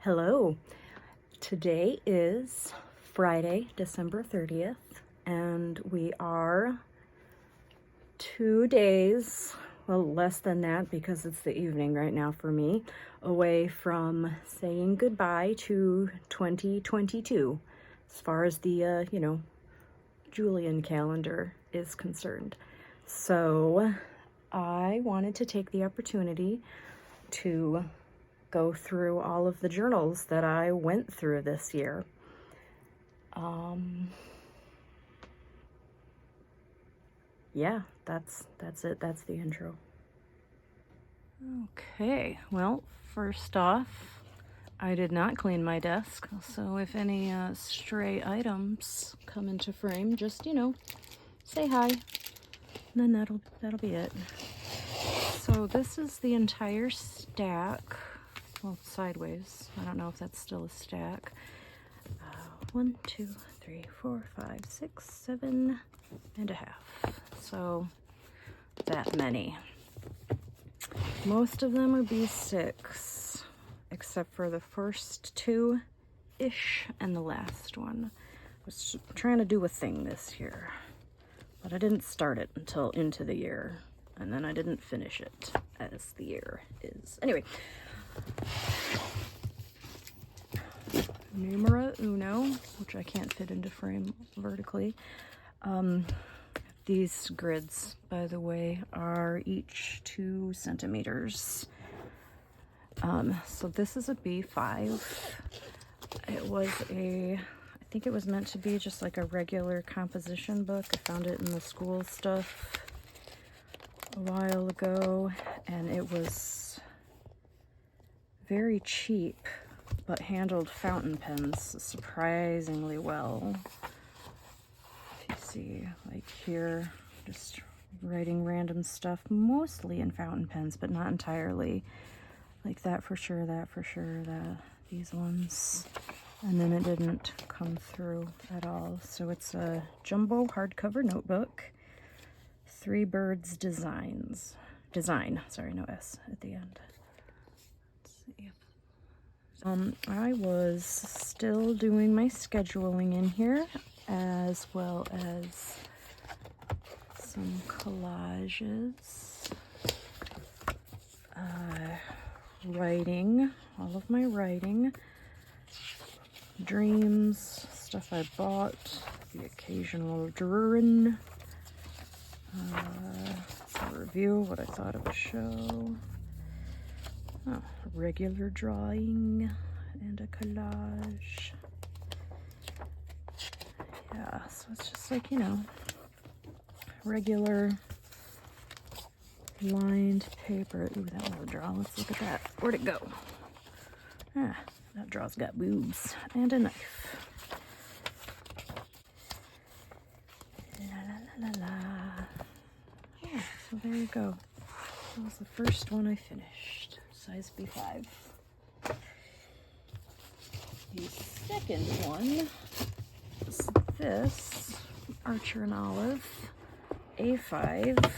Hello. Today is Friday, December 30th, and we are 2 days, well, less than that because it's the evening right now for me, away from saying goodbye to 2022 as far as the, Julian calendar is concerned. So I wanted to take the opportunity to go through all of the journals that I went through this year. Yeah, that's it. That's the intro. Okay, well, first off, I did not clean my desk, so if any stray items come into frame, just, say hi, and then that'll be it. So this is the entire stack, well, sideways. I don't know if that's still a stack. 1, 2, 3, 4, 5, 6, 7 and a half. So that many. Most of them are B6, except for the first two-ish and the last one. I was trying to do a thing this year, but I didn't start it until into the year, and then I didn't finish it as the year is. Anyway, numero uno, which I can't fit into frame vertically. These grids, by the way, are each 2 centimeters. So this is a B5. It was I think it was meant to be just like a regular composition book. I found it in the school stuff a while ago, and it was very cheap, but handled fountain pens surprisingly well. If you see, like here, just writing random stuff, mostly in fountain pens, but not entirely. Like that for sure, these ones. And then it didn't come through at all. So it's a jumbo hardcover notebook. Three Birds Design, sorry, no S at the end. Let's see. I was still doing my scheduling in here, as well as some collages, writing, all of my writing, dreams, stuff I bought, the occasional drawing, a review, what I thought of a show, regular drawing, and a collage. Yeah, so it's just like, regular lined paper. Ooh, that was a draw. Let's look at that. Where'd it go? That draw's got boobs and a knife. La la la la la. Yeah, so there you go. That was the first one I finished. Size B5. The second one is this Archer and Olive A5.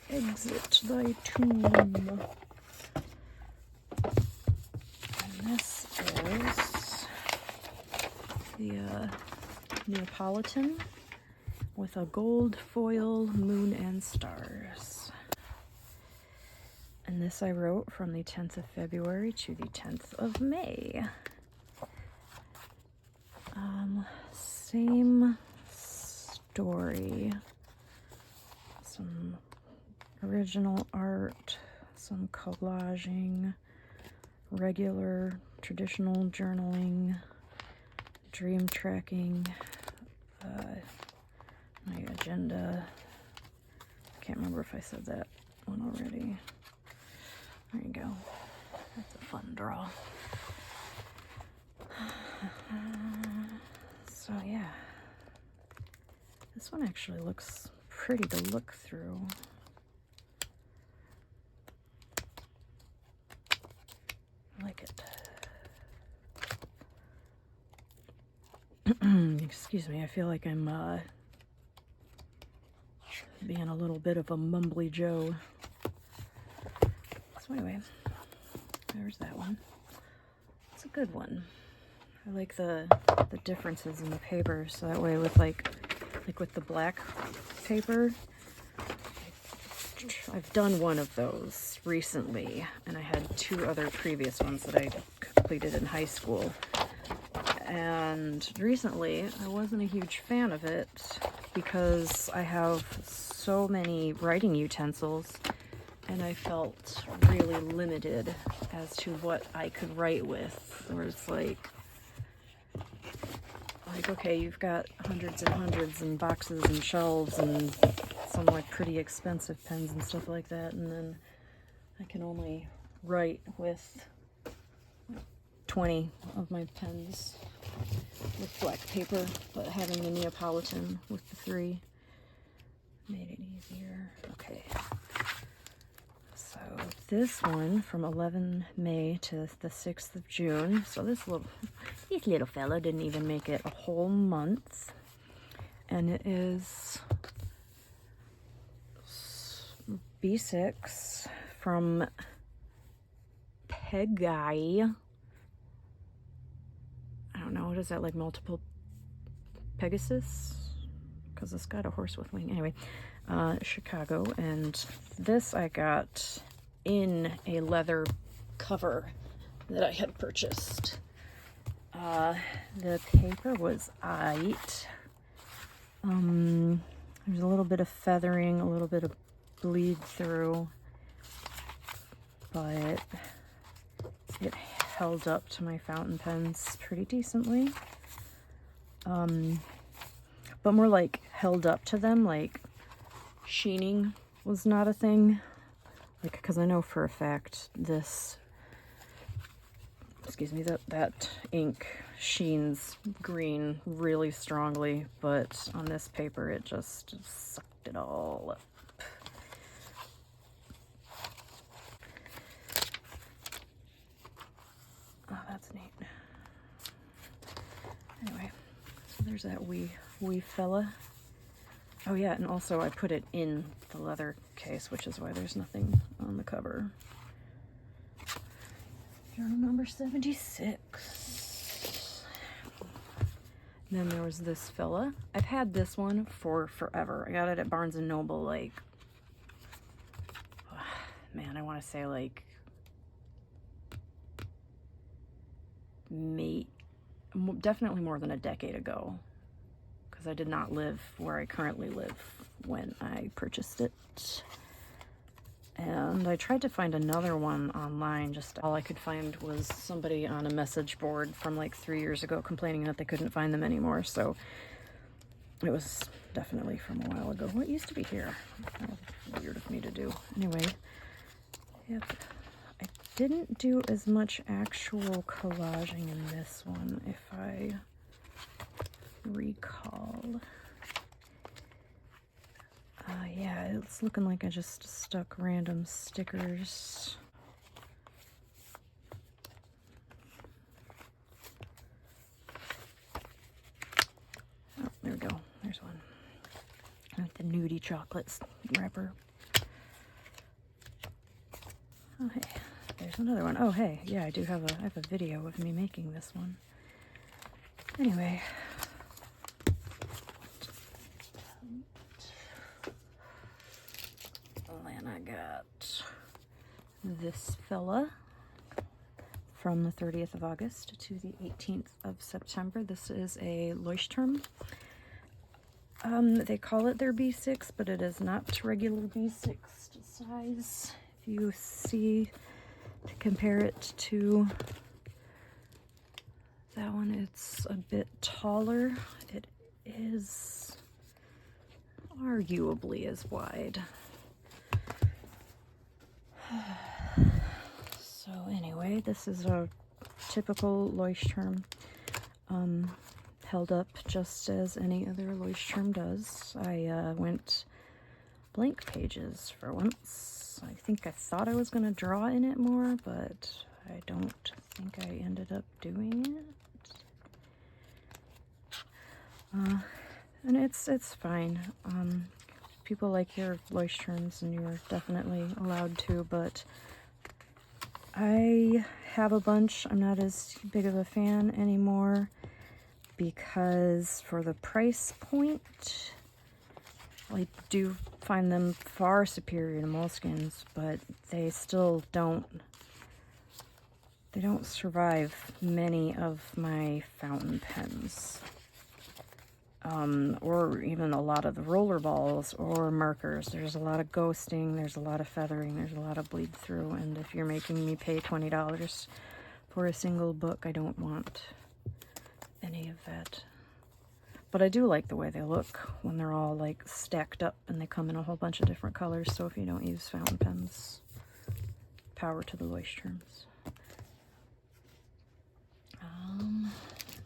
Exit thy tomb. And this is the Neapolitan with a gold foil moon and stars. And this I wrote from the 10th of February to the 10th of May. Same story. Some original art, some collaging, regular traditional journaling, dream tracking, my agenda. I can't remember if I said that one already. There you go. That's a fun draw. So yeah, this one actually looks pretty to look through. I like it. Excuse me, I feel like I'm being a little bit of a mumbly Joe. So anyway, there's that one. It's a good one. I like the differences in the paper, so that way with like with the black paper, I've done one of those recently, and I had 2 other previous ones that I completed in high school. And recently, I wasn't a huge fan of it because I have so many writing utensils, and I felt really limited as to what I could write with. Where it's like, okay, you've got hundreds and hundreds and boxes and shelves and some like pretty expensive pens and stuff like that, and then I can only write with 20 of my pens with black paper, but having the Neapolitan with the 3 made it easier. Okay, so this one from 11 May to the 6th of June. So this little fella didn't even make it a whole month, and it is B6 from Pegai. I don't know, what is that, like multiple Pegasus? Because it's got a horse with wing. Anyway, Chicago, and this I got in a leather cover that I had purchased. The paper was aight. There's a little bit of feathering, a little bit of bleed through, but it held up to my fountain pens pretty decently. But more like held up to them, like sheening was not a thing. Like, because I know for a fact this, excuse me, that ink sheens green really strongly, but on this paper it just sucked it all up. Oh, that's neat. Anyway, so there's that wee fella. Oh yeah, and also I put it in the leather case, which is why there's nothing on the cover. Journal number 76. And then there was this fella. I've had this one for forever. I got it at Barnes & Noble, like, man, I want to say like definitely more than a decade ago, because I did not live where I currently live when I purchased it. And I tried to find another one online, just all I could find was somebody on a message board from like 3 years ago complaining that they couldn't find them anymore, so it was definitely from a while ago. What used to be here? Kind of weird of me to do. Anyway, yep. I didn't do as much actual collaging in this one, if I recall. Yeah, it's looking like I just stuck random stickers. Oh, there we go. There's one. With the nudie chocolates wrapper. Oh, hey. There's another one. Oh, hey. Yeah, I have a video of me making this one. Anyway. And I got this fella from the 30th of August to the 18th of September. This is a Leuchtturm. They call it their B6, but it is not regular B6 size. If you see, to compare it to that one, it's a bit taller. It is arguably as wide. So anyway, this is a typical Leuchtturm, held up just as any other Leuchtturm does. I went blank pages for once. I think I thought I was going to draw in it more, but I don't think I ended up doing it. And it's fine. People like your Leuchtturms, and you're definitely allowed to, but I have a bunch. I'm not as big of a fan anymore because for the price point, I do find them far superior to Moleskines, but they still don't survive many of my fountain pens. Or even a lot of the roller balls or markers. There's a lot of ghosting, there's a lot of feathering, there's a lot of bleed through, and if you're making me pay $20 for a single book, I don't want any of that. But I do like the way they look when they're all like stacked up and they come in a whole bunch of different colors, so if you don't use fountain pens, power to the Leuchtturms.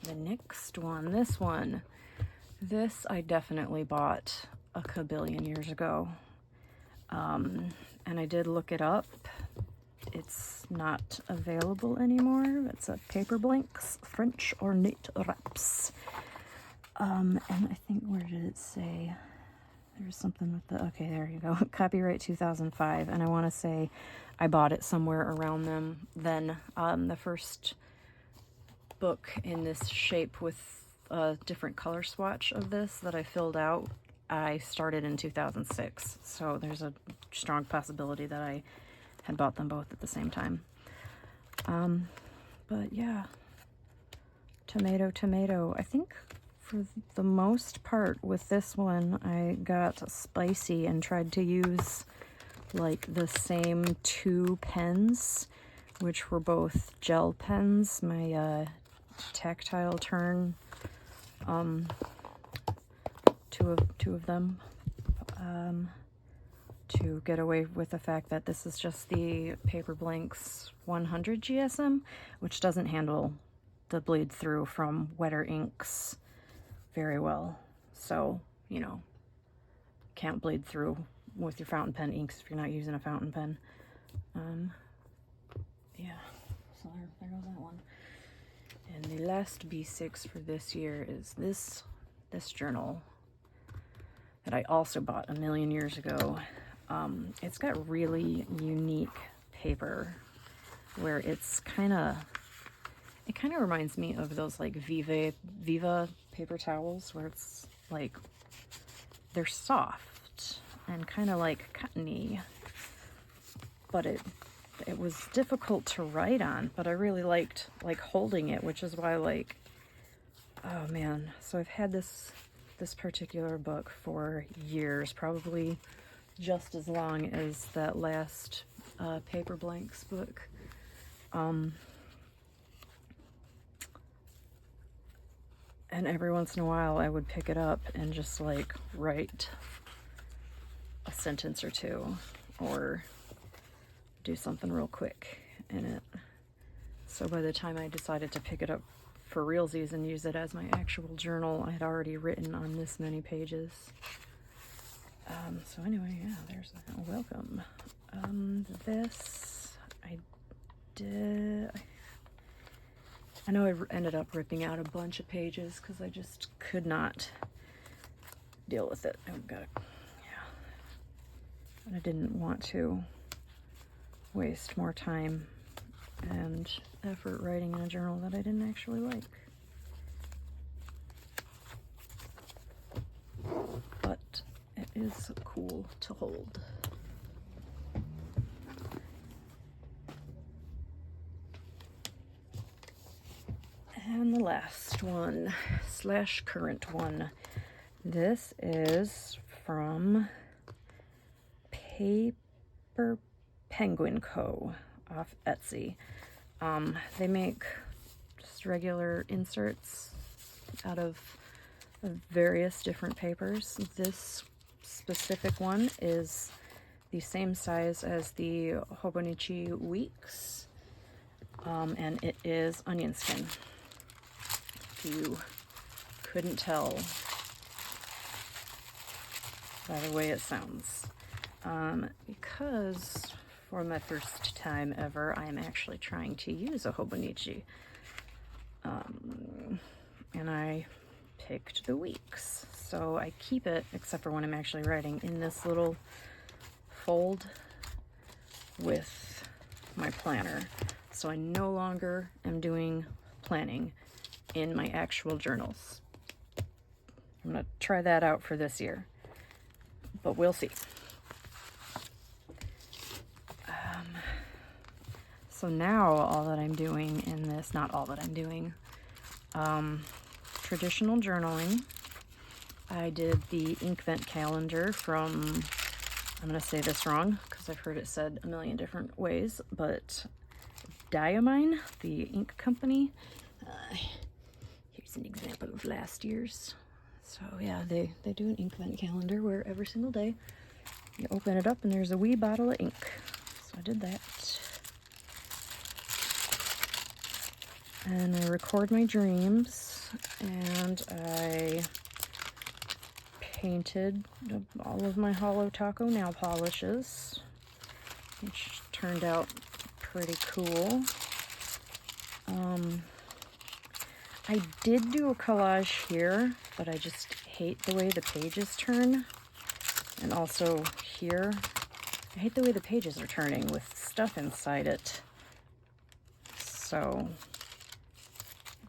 The next one, this I definitely bought a kabillion years ago. And I did look it up. It's not available anymore. It's a Paper Blanks French Ornate Wraps. And I think, where did it say? There's something with the, okay, there you go. Copyright 2005. And I want to say I bought it somewhere around then. The first book in this shape with a different color swatch of this that I filled out, I started in 2006, so there's a strong possibility that I had bought them both at the same time. But yeah, tomato. I think for the most part with this one I got spicy and tried to use like the same two pens, which were both gel pens, my Tactile Turn, two of them, to get away with the fact that this is just the Paper Blanks 100 GSM, which doesn't handle the bleed through from wetter inks very well. So, you know, can't bleed through with your fountain pen inks if you're not using a fountain pen. Yeah, so there goes that one. And the last B6 for this year is this journal that I also bought a million years ago. It's got really unique paper where it kind of reminds me of those like Viva paper towels, where it's like they're soft and kind of like cottony, but it was difficult to write on, but I really liked like holding it, which is why, like, oh man. So I've had this particular book for years, probably just as long as that last Paper Blanks book. And every once in a while I would pick it up and just like write a sentence or two or do something real quick in it. So by the time I decided to pick it up for realsies and use it as my actual journal, I had already written on this many pages. So anyway, yeah, there's that. Welcome. This I know I ended up ripping out a bunch of pages because I just could not deal with it. And I didn't want to waste more time and effort writing in a journal that I didn't actually like. But it is cool to hold. And the last one, / current one. This is from Paper Penguin Co. off Etsy. They make just regular inserts out of various different papers. This specific one is the same size as the Hobonichi Weeks, and it is onion skin. If you couldn't tell by the way it sounds. Because for my first time ever, I am actually trying to use a Hobonichi. And I picked the Weeks. So I keep it, except for when I'm actually writing, in this little fold with my planner. So I no longer am doing planning in my actual journals. I'm gonna try that out for this year, but we'll see. So now all that I'm doing in this, not all that I'm doing, traditional journaling. I did the Inkvent calendar from, I'm going to say this wrong because I've heard it said a million different ways, but Diamine, the ink company. Here's an example of last year's. So yeah, they do an Inkvent calendar where every single day you open it up and there's a wee bottle of ink. So I did that. And I record my dreams, and I painted all of my Holo Taco nail polishes, which turned out pretty cool. I did do a collage here, but I just hate the way the pages turn. And also here, I hate the way the pages are turning with stuff inside it. So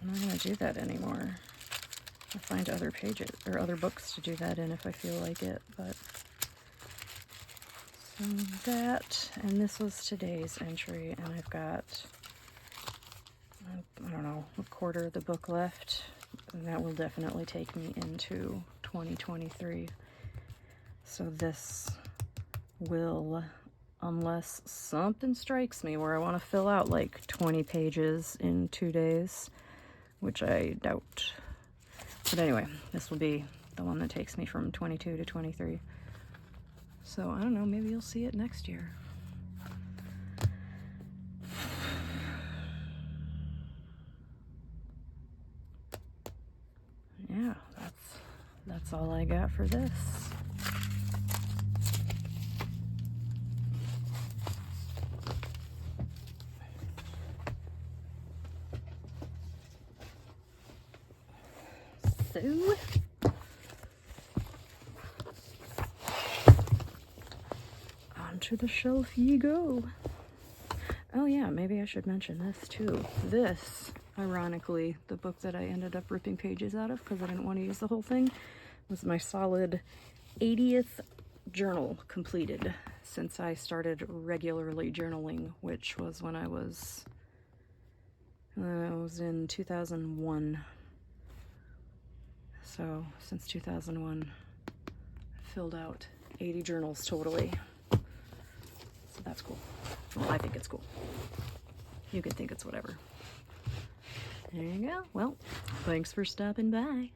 I'm not going to do that anymore. I'll find other pages or other books to do that in if I feel like it. But so that, and this was today's entry, and I've got, I don't know, a quarter of the book left, and that will definitely take me into 2023. So this will, unless something strikes me where I want to fill out like 20 pages in 2 days, which I doubt. But anyway, this will be the one that takes me from 22 to 23. So I don't know, maybe you'll see it next year. Yeah, that's all I got for this. So onto the shelf ye go. Oh yeah, maybe I should mention this too. This, ironically, the book that I ended up ripping pages out of because I didn't want to use the whole thing, was my solid 80th journal completed since I started regularly journaling, which was when I was in 2001. So since 2001, I filled out 80 journals totally. So that's cool. Well, I think it's cool. You could think it's whatever. There you go. Well, thanks for stopping by.